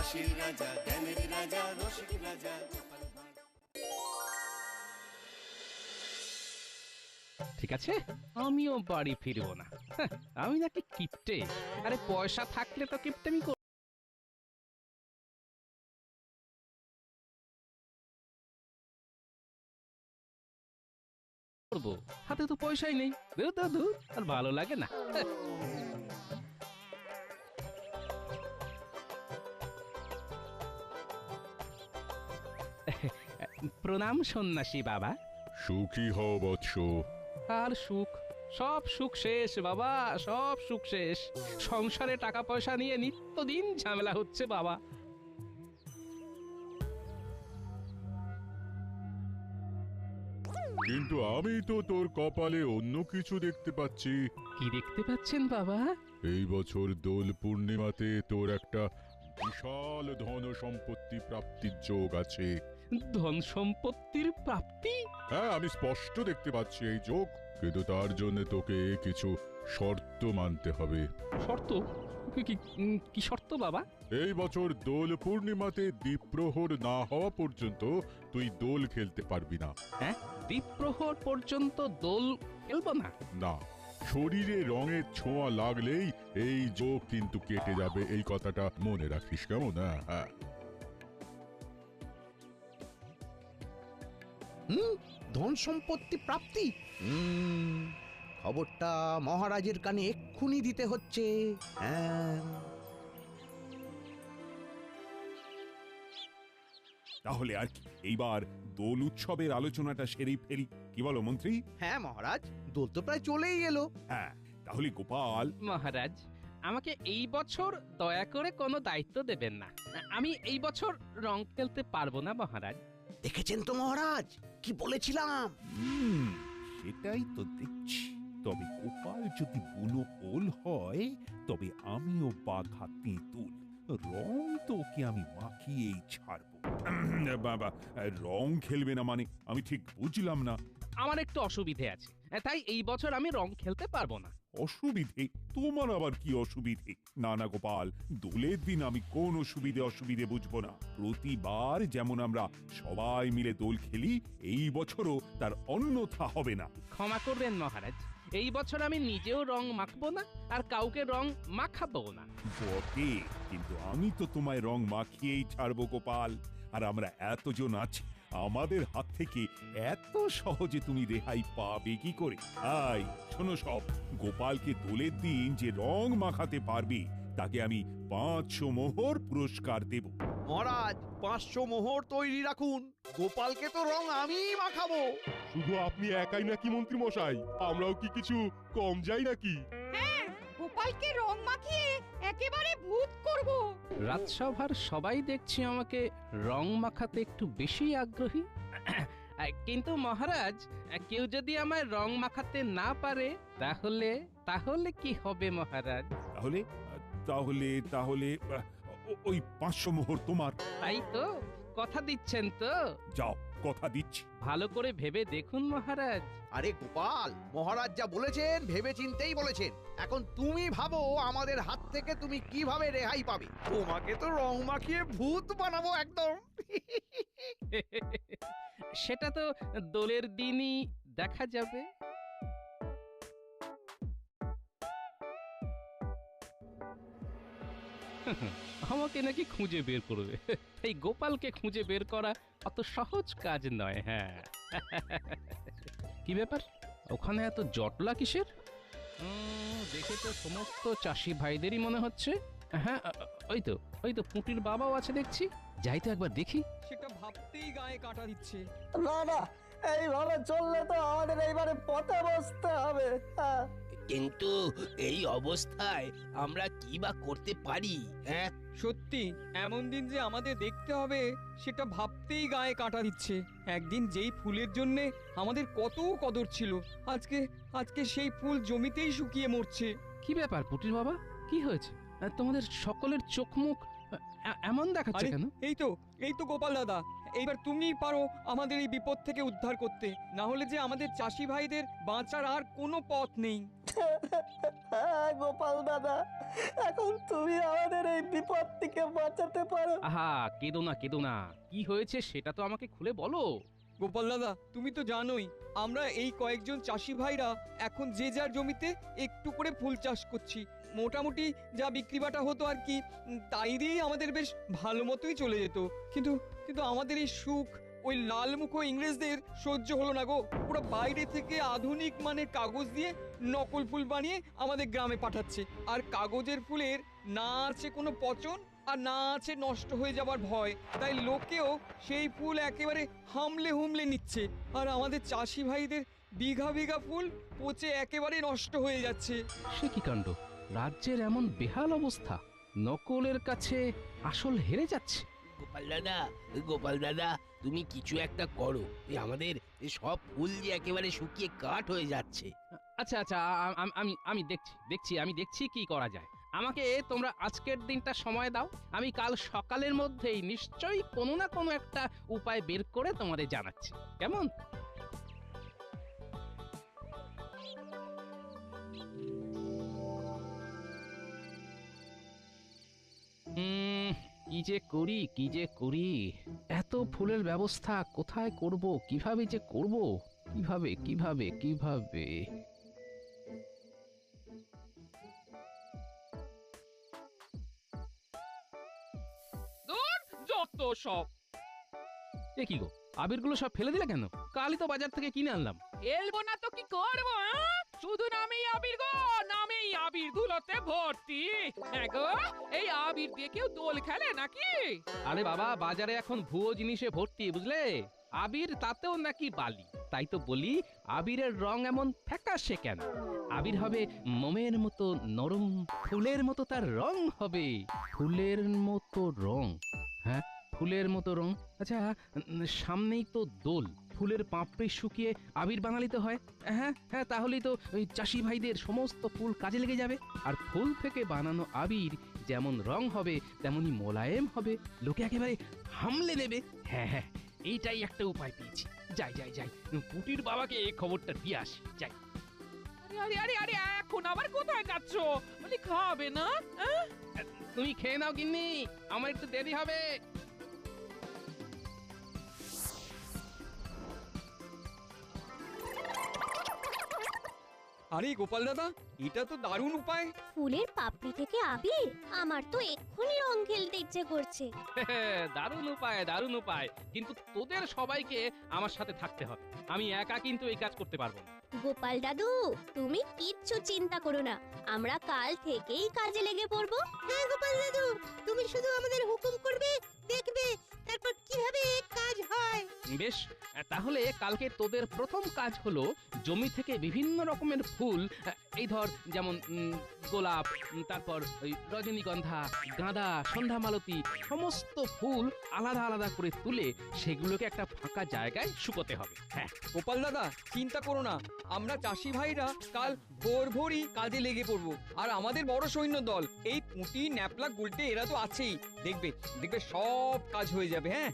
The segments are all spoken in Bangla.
হাসির রাজা, জ্ঞানের রাজা, রসিক রাজা। ঠিক আছে, আমিও বাড়ি ফিরবো না। হ্যাঁ, আমি নাকি কিপটে? আরে পয়সা থাকলে তো কিপটেমি করবো, হাতে তো পয়সাই নেই। ধুর ধুর ধুর, আর ভালো লাগে না। হ্যাঁ। প্রণাম সন্ন্যাসী বাবা। সুখী হও বৎস। আর সুখ, সব সুখ শেষ বাবা, সব সুখ শেষ। সংসারে টাকা পয়সা নিয়ে নিত্যদিন ঝামেলা হচ্ছে বাবা। কিন্তু আমি তো তোর কপালে অন্য কিছু দেখতে পাচ্ছি। কি দেখতে পাচ্ছেন বাবা? এই বছর দোল পূর্ণিমাতে তোর একটা বিশাল ধন সম্পত্তি প্রাপ্তির যোগ আছে। ধন সম্পত্তির প্রাপ্তি? হ্যাঁ, আমি স্পষ্ট দেখতে পাচ্ছি এই যোগ, কিন্তু তার জন্য তোকে কিছু শর্ত মানতে হবে। শর্ত? কি শর্ত বাবা? এই বছর দোল পূর্ণিমাতে দ্বীপ্রহর না হওয়া পর্যন্ত তুই দোল খেলতে পারবি না। হ্যাঁ, দ্বীপ্রহর পর্যন্ত দোল খেলবো না? না, শরীরে রঙের ছোঁয়া লাগলেই এই যোগ কিন্তু কেটে যাবে, এই কথাটা মনে রাখিস, কেমন? হ্যাঁ। ধন সম্পত্তি প্রাপ্তি, খবরটা মহারাজের কানে এক্ষুনি দিতে হচ্ছে। হ্যাঁ, তাহলে আর কি, এইবার দোল উৎসবের আলোচনাটা সেরেই ফেলি, কি বলো মন্ত্রী? হ্যাঁ মহারাজ, দোল তো প্রায় চলেই এলো। হ্যাঁ, তাহলে গোপাল। মহারাজ, আমাকে এই বছর দয়া করে কোনো দায়িত্ব দেবেন না। আমি এই বছর রং খেলতে পারবো না মহারাজ। দেখেছেন তো মহারাজ, কি বলেছিলাম? সেটাই তো দেখছি। তবে গোপাল যদি বুনো ওল হয়, তবে আমিও বাঘা তেঁতুল। রং তো ওকে আমি মাখিয়েই ছাড়বো। বাবা, রং খেলবে না মানে আমি ঠিক বুঝলাম না। আমার একটু অসুবিধে আছে, তাই এই বছর আমি রং খেলতে পারবো না। অসুবিধে? তোমার আবার কি অসুবিধে? না না গোপাল, দোলের দিন আমি কোন অসুবিধে বুঝবো না। প্রতিবার যেমন আমরা সবাই মিলে দোল খেলি, এই বছরও তার অন্যথা হবে না। ক্ষমা করবেন মহারাজ, এই বছর আমি নিজেও রং মাখবো না আর কাউকে রং মাখাবো না। বটে, কিন্তু আমি তো তোমায় রং মাখিয়েই ছাড়বো গোপাল। আর আমরা এতজন আছি, আমাদের হাত থেকে এত সহজে তুমি রেহাই পাবে কি করে? আই শোনো সব, গোপালকে দোলের দিন যে রং মাখাতে পারবে তাকে আমি 500 মোহর পুরস্কার দেব। মহারাজ, 500 মোহর তৈরি রাখুন, গোপালকে তো রং আমিই মাখাবো। শুধু আপনি একাই নাকি মন্ত্রী মশাই? আমরাও কি কিছু কম যাই নাকি? গোপালকে রং মাখিয়ে একেবারে ভূত করব। রাজসভার সবাই দেখছি আমাকে রং মাখাতে একটু বেশি আগ্রহী। কিন্তু মহারাজ, কেউ যদি আমায় রং মাখাতে না পারে তাহলে তাহলে কি হবে মহারাজ? তাহলে তাহলে তাহলে ওই 500 মোহর তোমার। তাই তো? কথা দিচ্ছেন তো? যাও, কথা দিচ্ছি। ভালো করে ভেবে দেখুন মহারাজ। আরে গোপাল, মহারাজ যা বলেছেন ভেবে চিন্তেই বলেছেন। এখন তুমি ভাবো আমাদের হাত থেকে তুমি কিভাবে রেহাই পাবে। তোমাকে তো রং মাখিয়ে ভূত বানাবো একদম। সেটা তো দোলের দিনই দেখা যাবে। আমাকে নাকি খুঁজে বের করবে? এই গোপালকে খুঁজে বের করা অত সহজ কাজ নয়। হ্যাঁ, কি ব্যাপার, ওখানে এত জটলা কিসের? দেখে তো সমস্ত চাষি ভাইদেরই মনে হচ্ছে। হ্যাঁ, ওই তো পুঁটির বাবাও আছে দেখছি। যাই তো একবার দেখি। সেটা ভাবতেই গায়ে কাটা দিচ্ছে। না না, এইভাবে চললে তো আমাদের এইবারে পথে বসতে হবে। কিন্তু এই অবস্থায় আমরা কি বা করতে পারি? হ্যাঁ, সত্যি এমন দিন যে আমাদের দেখতে হবে সেটা ভাবতেই গায়ে কাটা দিচ্ছে। একদিন যেই ফুলের জন্যে আমাদের কত কদর ছিল, আজকে সেই ফুল জমিতেই শুকিয়ে মরছে। কি ব্যাপার পুটির বাবা, কি হয়েছে? তোমাদের সকলের চোখ মুখ এমন দেখাচ্ছে কেন? এই তো গোপাল দাদা, এইবার তুমিই পারো আমাদের এই বিপদ থেকে উদ্ধার করতে। না হলে যে আমাদের চাষি ভাইদের বাঁচার আর কোনো পথ নেই। হ্যাঁ, গোপাল দাদা, এখন তুমি আমাদের এই বিপদ থেকে বাঁচাতে পারো। আহা, কেঁদো না, কি হয়েছে সেটা তো আমাকে খুলে বলো। গোপাল দাদা, তুমি তো জানোই আমরা এই কয়েকজন চাষি ভাইরা এখন যে যার জমিতে একটু করে ফুল চাষ করছি। মোটামুটি যা বিক্রি বাটা হতো আর কি, তাই দিয়েই আমাদের বেশ ভালো মতোই চলে যেত। কিন্তু কিন্তু আমাদের এই সুখ ওই লালমুখো ইংরেজদের সহ্য হলো না গো। পুরো বাইরে থেকে আধুনিক মানের কাগজ দিয়ে নকল ফুল বানিয়ে আমাদের গ্রামে পাঠাচ্ছে। আর কাগজের ফুলের না আছে কোনো পচন আর না আছে নষ্ট হয়ে যাবার ভয়, তাই লোকেও সেই ফুল একেবারে হামলে হুমলে নিচ্ছে। আর আমাদের চাষি ভাইদের বিঘা বিঘা ফুল পচে একেবারে নষ্ট হয়ে যাচ্ছে। সে কি কাণ্ড, রাজ্যের এমন বেহাল অবস্থা, নকলের কাছে আসল হেরে যাচ্ছে। গোপাল দাদা, তুমি কিছু একটা করো। আমাদের সব ফুল যে একেবারে শুকিয়ে কাঠ হয়ে যাচ্ছে। আচ্ছা আচ্ছা, আমি দেখছি কি করা যায়। আমাকে তোমরা আজকের দিনটা সময় দাও, আমি কাল সকালের মধ্যেই নিশ্চয়ই কোনো না কোনো একটা উপায় বের করে তোমাদের জানাচ্ছি, কেমন? কি যে করি এত ফুলের ব্যবস্থা কোথায় করব, কিভাবে যে করব, কিভাবে যত সব। এ কি গো, আবিরগুলো সব ফেলে দিলে কেন? কালই তো বাজার থেকে কিনে আনলাম। এলবো না তো কি করবো? শুধু নামেই আবির গো, নামেই আবির ধুলোতে ভর্তি। হ্যাঁ গো, এই আবির দিয়ে কেউ দোল খেলে নাকি? আরে বাবা, বাজারে এখন ভুয়ো জিনিসে ভর্তি, বুঝলে? আবির তাতেও নাকি বালি। তাই তো বলি, আবিরের রং এমন ফ্যাকাশে কেন? আবির হবে মোমের মতো নরম, ফুলের মতো তার রং হবে। ফুলের মতো রং? হ্যাঁ, ফুলের মতো রং। আচ্ছা, সামনেই তো দোল, ফুলের পাপড়ি শুকিয়ে আবির বানালিতে হয়। হ্যাঁ হ্যাঁ, তাহলেই তো ওই চাষি ভাইদের সমস্ত ফুল কাজে লেগে যাবে। আর ফুল থেকে বানানো আবির যেমন রং হবে তেমনি মোলায়েম হবে, লোকে একেবারে হামলে দেবে। হ্যাঁ হ্যাঁ, এইটাই একটা উপায় পেয়েছি। যাই পুটির বাবাকে এই খবরটা দিয়ে আসি, যাই। আরে আরে আরে, এখন আবার কোথায় যাচ্ছ? বলি খাবে না? তুমি খেয়ে নাও গিন্নি, আমার একটু দেরি হবে। আরে গোপাল দাদা, এটা তো দারুণ উপায়। ফুলের পাপড়ি থেকে আবির? আমার তো এক্ষুনি রং খেলতে ইচ্ছে করছে। দারুণ উপায়, কিন্তু তোদের সবাইকে আমার সাথে থাকতে হবে। আমি একা কিন্তু এই কাজ করতে পারবো না। গোপাল দাদু, তুমি কিচ্ছু চিন্তা করো না, আমরা কাল থেকেই কাজে লেগে পড়বো। হ্যাঁ গোপাল দাদু, তুমি শুধু আমাদের হুকুম করবে, দেখবে তারপর কিভাবে কাজ হয়। বেশ, তাহলে কালকে তোদের প্রথম কাজ হলো জমি থেকে বিভিন্ন রকমের ফুল, এই ধর যেমন গোলাপ, তারপর ওই রজনীগন্ধা, গাঁদা, সন্ধ্যা মালতী, সমস্ত ফুল আলাদা আলাদা করে তুলে সেগুলোকে একটা ফাঁকা জায়গায় শুকোতে হবে। হ্যাঁ গোপাল দাদা, চিন্তা করো না, আমরা চাষি ভাইরা কাল ভোরই কাজে লেগে পড়বো। আর আমাদের বড় সৈন্য দল, এই পুঁটি, ন্যাপলা, গুলটে এরা তো আছেই। দেখবে সব কাজ হয়ে যাবে। হ্যাঁ,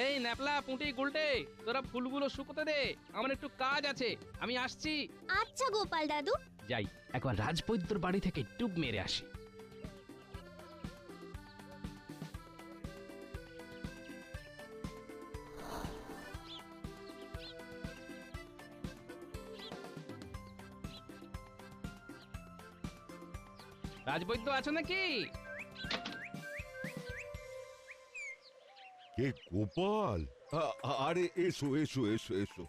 এই ন্যাপলা, পুঁটি, গুলটে, তোরা ফুলগুলো শুকোতে দে, আমার একটু কাজ আছে, আমি আসছি। আচ্ছা গোপাল দাদু। যাই, একবার রাজবৈদ্যর বাড়ি থেকে টুক মেরে আসি। রাজবৈদ্য আছো নাকি? কে গোপাল? আরে এসো এসো এসো এসো।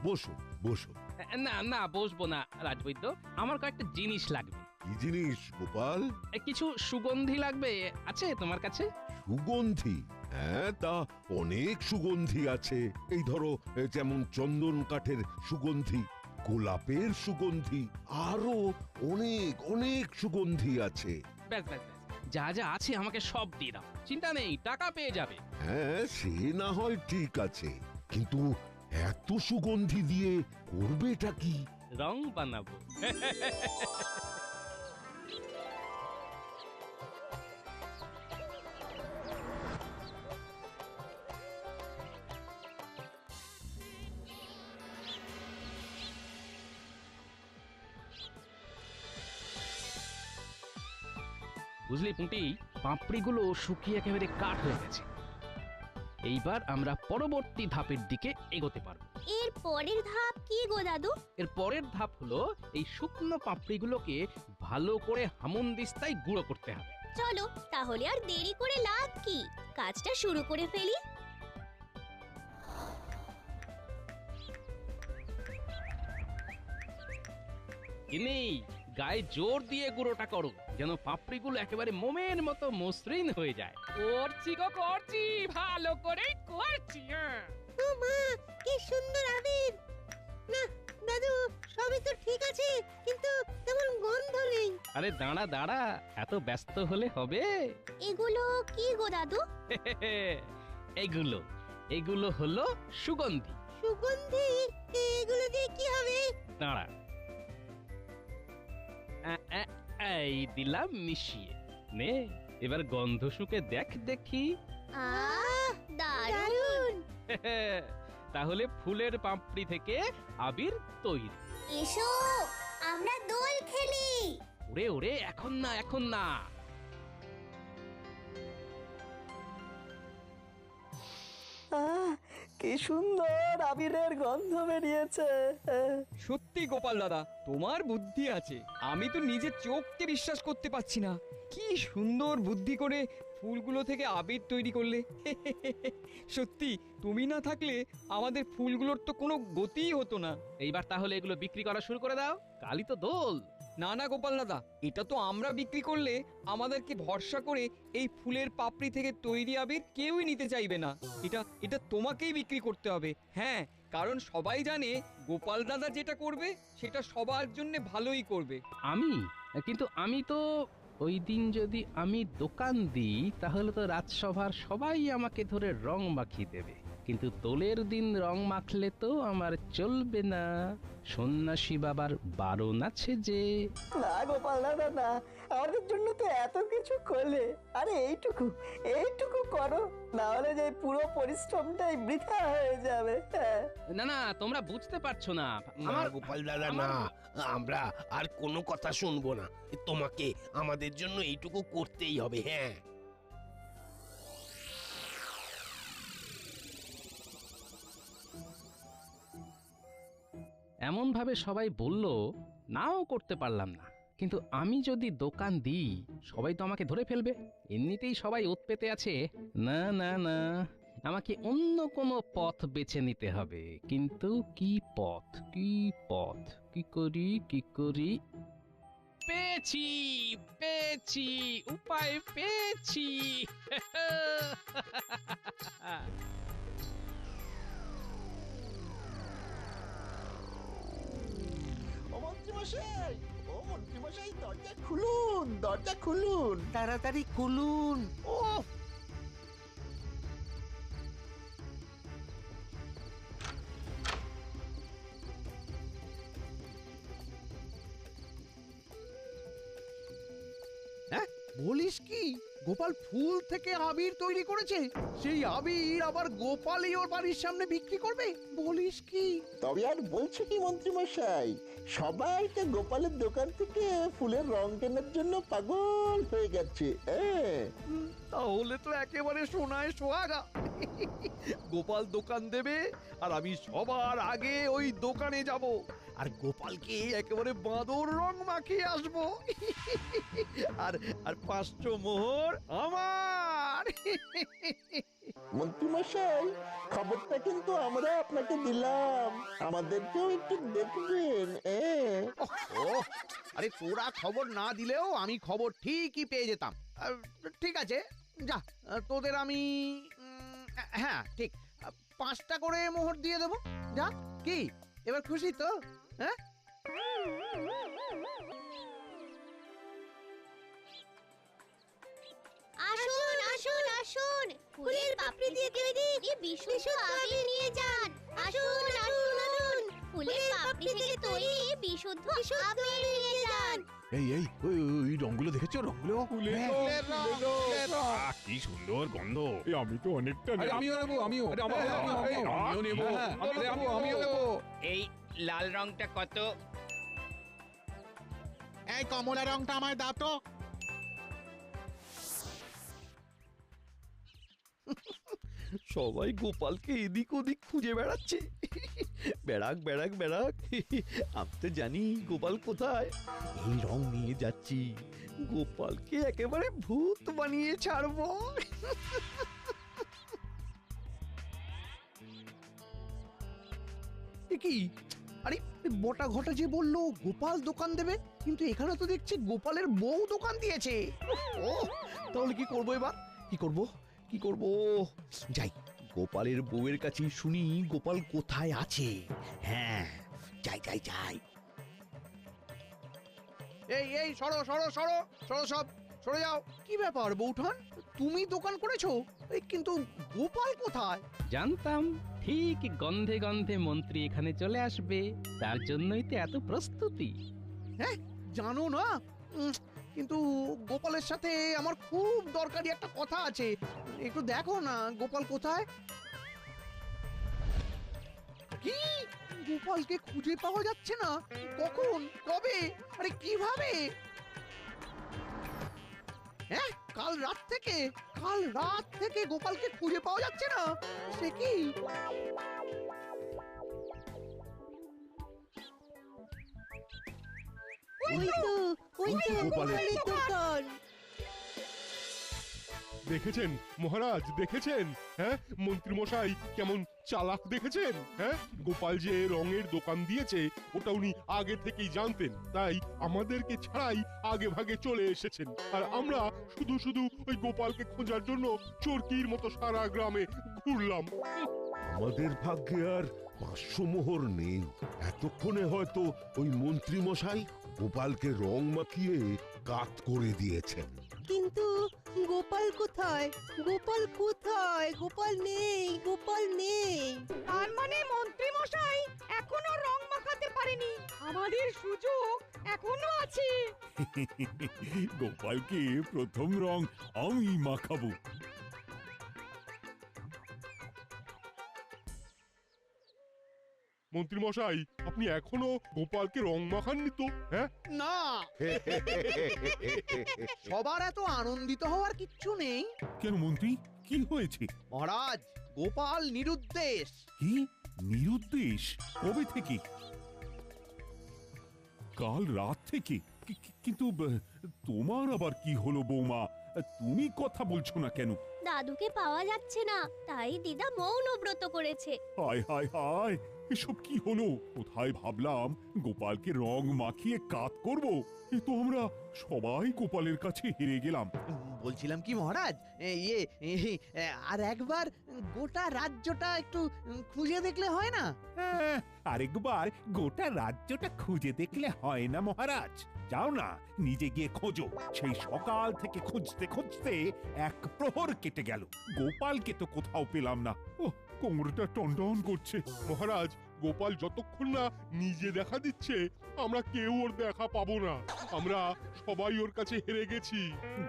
বসো বসো। না বসবো না রাজবৈদ্য, আমার কয়েকটা জিনিস লাগবে। কি জিনিস গোপাল? কিছু সুগন্ধি লাগবে, আছে তোমার কাছে? সুগন্ধি? হ্যাঁ, তা অনেক সুগন্ধি আছে। এই ধরো, যেমন চন্দন কাঠের সুগন্ধি, গোলাপের সুগন্ধি, আরো অনেক অনেক সুগন্ধি আছে। ব্যাস ব্যাস ব্যাস, যা যা আছে আমাকে সব দিয়ে দাও, চিন্তা নেই, টাকা পেয়ে যাবে। হ্যাঁ, সে না হয় ঠিক আছে, কিন্তু এত সুগন্ধি দিয়ে করবেটা কি? রং বানাবো। বুঝলি পুঁটি, পাপড়িগুলো শুকিয়ে একেবারে কাঠ হয়ে গেছে। এইবার আমরা পরবর্তী ধাপের দিকে এগোতে পারবো। এর পরের ধাপ কি গো দাদু? এর পরের ধাপ হলো এই শুকনো পাপড়িগুলোকে ভালো করে হামুনদিস্তায় গুঁড়ো করতে হবে। চলো তাহলে আর দেরি করে লাভ কি, কাজটা শুরু করে ফেলি। কিনি, গায়ে জোর দিয়ে গুঁড়োটা করো, যেন পাপড়িগুলো একেবারে মোমের মতো মসৃণ হয়ে যায়। করছি গো করছি, ভালো করেই করছি। হ্যাঁ ও মা, কি সুন্দর আবির! না দাদু, সবই তো ঠিক আছে, কিন্তু তেমন গন্ধ নেই। আরে দাঁড়া দাঁড়া, এত ব্যস্ত হলে হবে? এগুলো কি গো দাদু? এগুলো এগুলো হলো সুগন্ধি। সুগন্ধি? এগুলো দিয়ে কি হবে? দাঁড়া, এই দিলাম মিশিয়ে নে, এবার গন্ধ শুকে দেখ দেখি। আহ, দারুণ! তাহলে ফুলের পাপড়ি থেকে আবির তৈরি। এসো আমরা দোল খেলি। ওরে ওরে, এখন না এখন না। কি সুন্দর আবিরের গন্ধ বেরিয়েছে। সত্যি গোপাল দাদা, তোমার বুদ্ধি আছে। আমি তো নিজের চোখকে বিশ্বাস করতে পারছি না। কি সুন্দর বুদ্ধি করে ফুলগুলো থেকে আবির তৈরি করলে। সত্যি, তুমি না থাকলে আমাদের ফুলগুলোর তো কোনো গতিই হতো না। এইবার তাহলে এগুলো বিক্রি করা শুরু করে দাও, কালই তো দোল। না না গোপাল দাদা, এটা তো আমরা বিক্রি করলে আমাদেরকে ভরসা করে এই ফুলের পাপড়ি থেকে তৈরি আবির কেউই নিতে চাইবে না। এটা তোমাকেই বিক্রি করতে হবে। হ্যাঁ, কারণ সবাই জানে গোপাল দাদা যেটা করবে সেটা সবার জন্য ভালোই করবে। কিন্তু আমি তো ওই দিন যদি আমি দোকান দিই তাহলে তো রাজসভার সবাই আমাকে ধরে রং মাখিয়ে দেবে, কিন্তু দোলের দিন রং মাখলে তো আমার চলবে না, সন্ন্যাসী বাবার বারণ আছে যে। না গোপাল দাদা না, আমাদের জন্য তো এত কিছু করলে, আরে এইটুকু করো, না হলে যে পুরো পরিশ্রমটাই বৃথা হয়ে যাবে। না না, তোমরা বুঝতে পারছো না। আমার গোপাল দাদা না, আমরা আর কোনো কথা শুনবো না, তোমাকে আমাদের জন্য এইটুকু করতেই হবে। হ্যাঁ, এমন ভাবে সবাই বলল, নাও করতে পারলাম না। কিন্তু আমি যদি দোকান দিই সবাই তো আমাকে ধরে ফেলবে, এমনিতেই সবাই ওত পেতে আছে। না না না, আমাকে অন্য কোনো পথ বেছে নিতে হবে। কিন্তু কি পথ, কি করি? পেয়েছি উপায় পেয়েছি। মন্ত্রীমশাই, দরজা খুলুন, তাড়াতাড়ি খুলুন। ও বলিস কি, গোপাল ফুল থেকে আবির তৈরি করেছে? সেই আবির আবার গোপালই ওর বাড়ির সামনে বিক্রি করবে? বলিস কি? তবে আর বলছে কি মন্ত্রীমশাই, সবাই তো গোপালের দোকান থেকে ফুলের রং কেনার জন্য পাগল হয়ে গেছে। তাহলে তো একেবারে সোনায় সোহাগা। গোপাল দোকান দেবে আর আমি সবার আগে ওই দোকানে যাব, আর গোপালকে একেবারে বাঁদর রং মাখিয়ে আসবো। আর 500 মোহর আমার। মন্ত্রীমশাই, খবরটা কিন্তু আমরা আপনাকে দিলাম, আমাদেরকেও একটু দেখবেন। আরে তোরা খবর না দিলেও আমি খবর ঠিকই পেয়ে যেতাম। ঠিক আছে, যা, তোদের আমি হ্যাঁ ঠিক 5টা করে মোহর দিয়ে দেবো। যা, কি এবার খুশি তো? হ্যাঁ? আসুন আসুন আসুন ফুলের পাপড়ি দিয়ে তৈরি বিশুদ্ধ আবির নিয়ে যান। আসুন আসুন আসুন ফুলের পাপড়ি থেকে তৈরি বিশুদ্ধ আবির নিয়ে যান। এই ওই রংগুলো দেখেছো রংগুলো কি সুন্দর গন্ধ আমি তো অনেকটা আমিও নেব। এই লাল রংটা কত? এই কমলা রংটা আমায় দাও তো। সবাই গোপালকে এদিক ওদিক খুঁজে বেড়াচ্ছে। বেড়াক বেড়াক বেড়াক, আমি তো জানি গোপাল কোথায়। এই রং নিয়ে যাচ্ছি, গোপালকে একেবারে ভূত বানিয়ে ছাড়বো। কি আরে বটা ঘটা যে বললো গোপাল দোকান দেবে, কিন্তু এখানে তো দেখছি গোপালের বউ দোকান দিয়েছে। ও তাহলে কি করবো এবার? কি করব যাই গোপালের বউয়ের কাছে শুনি গোপাল কোথায় আছে। হ্যাঁ যাই যাই যাই। এই সরো সরো সরো সরো, সব সরে যাও। কি ব্যাপার বউঠান, তুমি দোকান করেছো, কিন্তু গোপাল কোথায়? জানতাম ঠিক গন্ধে গন্ধে মন্ত্রী এখানে চলে আসবে, তার জন্যই তো এত প্রস্তুতি। হ্যাঁ জানো না, কিন্তু গোপালের সাথে আমার খুব দরকারি একটা কথা আছে। একটু দেখো না গোপাল কোথায়। কি গোপালকে খুঁজে পাওয়া যাচ্ছে না? কখন, কবে, আরে কিভাবে? হ্যাঁ কাল রাত থেকে গোপালকে খুঁজে পাওয়া যাচ্ছে না, সে কি? দেখেছেন মহারাজ, দেখেছেন? হ্যাঁ মন্ত্রী মশাই কেমন চালাক দেখেছেন? হ্যাঁ গোপাল যে রঙের দোকান দিয়েছে ওটা উনি আগে থেকেই জানতেন, তাই আমাদেরকে ছাড়াই আগে ভাগে চলে এসেছেন। আর আমরা শুধু শুধু ওই গোপালকে খোঁজার জন্য চোরকির মতো সারা গ্রামে ঘুরলাম। আমাদের ভাগ্যে আর 500 মোহর নেই। এতক্ষণে হয়তো ওই মন্ত্রী মশাই গোপালকে রং মাখিয়ে কাত করে দিয়েছেন। কিন্তু গোপাল কোথায়? গোপাল নেই। তার মানে মন্ত্রী মশাই এখনো রং মাখাতে পারেনি, আমাদের সুযোগ এখনো আছে। গোপালকে প্রথম রং আমি মাখাবো। মন্ত্রী মশাই আপনি এখনো গোপালকে রং মাখাননি তো? হ্যাঁ না, সবার এত আনন্দিত হওয়ার কিচ্ছু নেই। কেন মন্ত্রী, কি হয়েছে? মহারাজ গোপাল নিরুদ্দেশ। কি নিরুদ্দেশ? কবে থেকে? কাল রাত থেকে? কিন্তু তোমার আবার কি হলো বৌমা? তুমি কথা বলছো না কেন? দাদুকে পাওয়া যাচ্ছে না, তাই দিদা মৌনব্রত করেছে। হায় হায় হায়, এসব কি হলো? কোথায় ভাবলাম গোপালকে রং মাখিয়ে কাত করব, এ তো আমরা সবাই গোপালের কাছে হেরে গেলাম। বলছিলাম কি মহারাজ, আর একবার গোটা রাজ্যটা একটু খুঁজে দেখলে হয় না? আরেকবার গোটা রাজ্যটা খুঁজে দেখলে হয় না মহারাজ? যাও না, নিজে গিয়ে খোঁজো। সেই সকাল থেকে খুঁজতে খুঁজতে এক প্রহর কেটে গেল, গোপালকে তো কোথাও পেলাম না। ওহ, কোমরটা টনটন করছে। মহারাজ গোপাল যতক্ষণ না নিজে দেখা দিচ্ছে আমরা কেউ ওর দেখা পাবো না। আমরা সবাই ওর কাছে হেরে গেছি।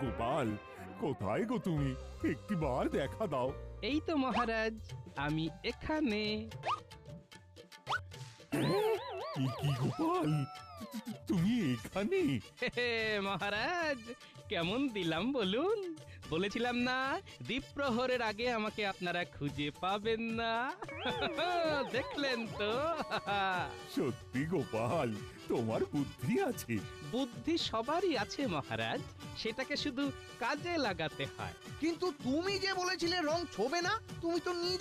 গোপাল কোথায় গো তুমি? একটিবার দেখা দাও। এই তো মহারাজ, আমি এখানে। কি গোপাল, তুমি এখানে? মহারাজ কেমন দিলাম বলুন? বলেছিলাম না দ্বীপ্রহরের আগে আমাকে আপনারা খুঁজে পাবেন না। দেখলেন তো? সত্যি গোপাল, তোমার বুদ্ধি আছে। বুদ্ধি সবারই আছে মহারাজ, সেটাকে শুধু কাজে লাগাতে হয়। কিন্তু তুমি যে বলেছিলে রং ছোবে না, তুমি তো নিজে